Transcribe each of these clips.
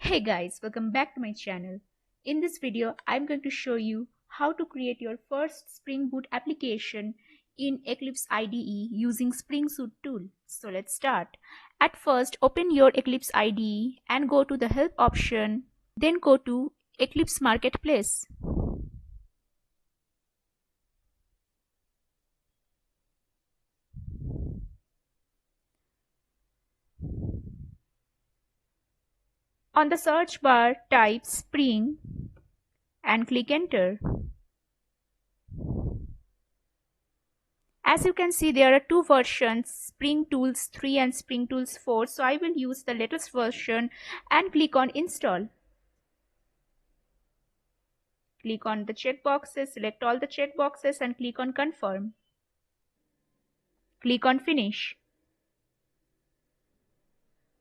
Hey guys, welcome back to my channel. In this video, I'm going to show you how to create your first Spring Boot application in Eclipse IDE using Spring Boot tool. So let's start. At first, open your Eclipse IDE and go to the Help option. Then go to Eclipse Marketplace. On the search bar, type Spring and click Enter. As you can see, there are two versions, Spring Tools 3 and Spring Tools 4. So I will use the latest version and click on Install. Click on the checkboxes, select all the checkboxes and click on Confirm. Click on Finish.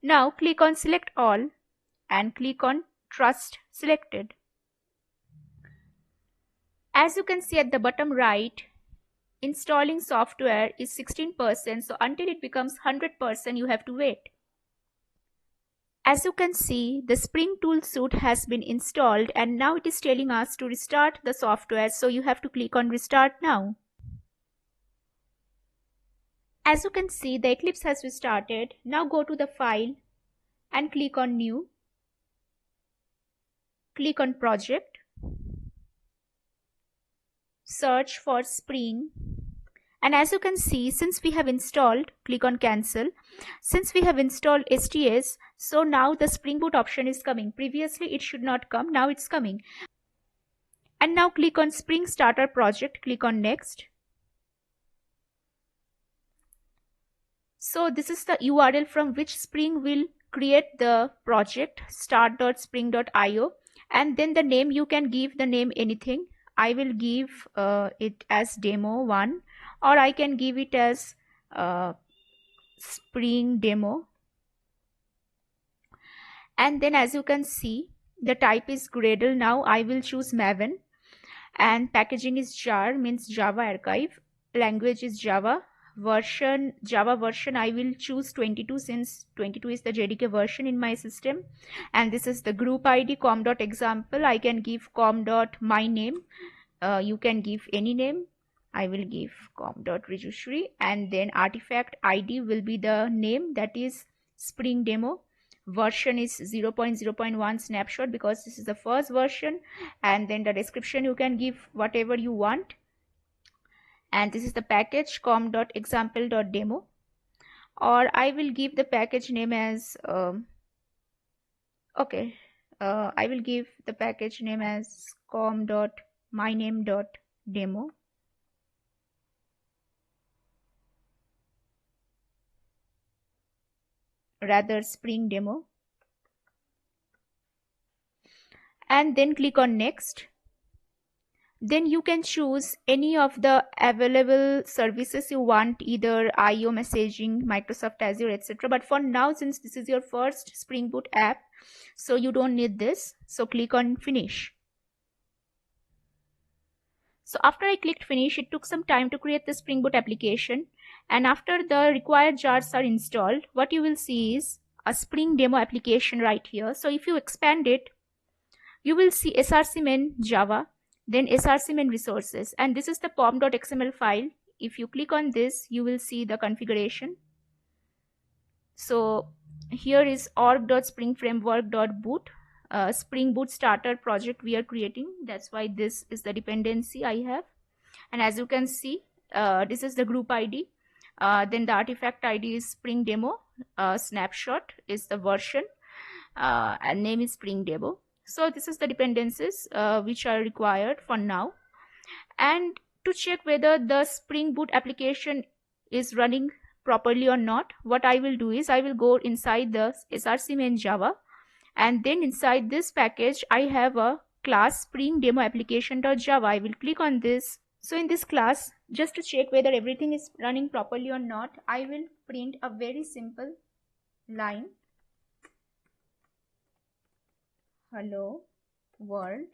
Now click on Select All and click on Trust Selected. As you can see at the bottom right, installing software is 16%, so until it becomes 100% you have to wait. As you can see, the Spring Tool suite has been installed and now it is telling us to restart the software, so you have to click on Restart Now. As you can see, the Eclipse has restarted. Now go to the File and click on New. Click on Project. Search for Spring. And as you can see, since we have installed, click on Cancel. Since we have installed STS, so now the Spring Boot option is coming. Previously it should not come, now it's coming. And now click on Spring Starter Project, click on Next. So this is the URL from which Spring will create the project, start.spring.io, and then the name, you can give the name anything. I will give it as demo 1, or I can give it as Spring Demo. And then as you can see, the type is Gradle. Now I will choose Maven, and packaging is jar, means Java archive. Language is Java. Java version I will choose 22, since 22 is the JDK version in my system. And this is the group ID, com.example. I can give com.myname. You can give any name. I will give com.rejushri, and then artifact ID will be the name, that is Spring Demo. Version is 0.0.1 snapshot because this is the first version, and then the description you can give whatever you want. And this is the package, com.example.demo, or I will give the package name as I will give the package name as com.myname.demo. Rather Spring Demo, and then click on Next. Then you can choose any of the available services you want, either IO, messaging, Microsoft Azure, etc. But for now, since this is your first Spring Boot app, so you don't need this. So click on Finish. So after I clicked Finish, it took some time to create the Spring Boot application. And after the required jars are installed, what you will see is a Spring Demo application right here. So if you expand it, you will see src main Java, then src main resources, and this is the pom.xml file. If you click on this, you will see the configuration. So here is org.springframework.boot, Spring Boot starter project we are creating. That's why this is the dependency I have. And as you can see, this is the group ID. Then the artifact ID is Spring Demo. Snapshot is the version, and name is Spring Demo. So this is the dependencies which are required for now. And to check whether the Spring Boot application is running properly or not, what I will do is I will go inside the src main Java, and then inside this package I have a class Spring Demo application.java. I will click on this. So in this class, just to check whether everything is running properly or not, I will print a very simple line. Hello world.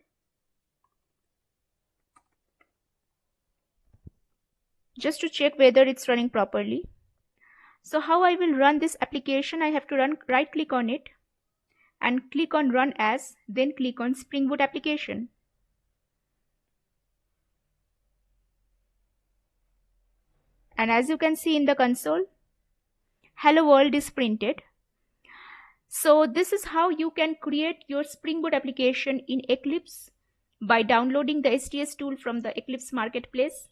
Just to check whether it's running properly. So how I will run this application, I have to right click on it, and click on Run As, then click on Spring Boot application. And as you can see in the console, Hello World is printed. So this is how you can create your Spring Boot application in Eclipse by downloading the STS tool from the Eclipse Marketplace.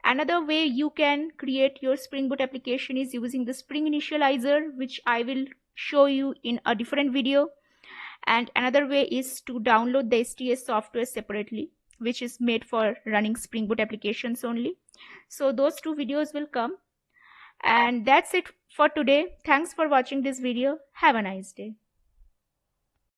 Another way you can create your Spring Boot application is using the Spring Initializer, which I will show you in a different video. And another way is to download the STS software separately, which is made for running Spring Boot applications only. So those two videos will come. And that's it for today. Thanks for watching this video. Have a nice day.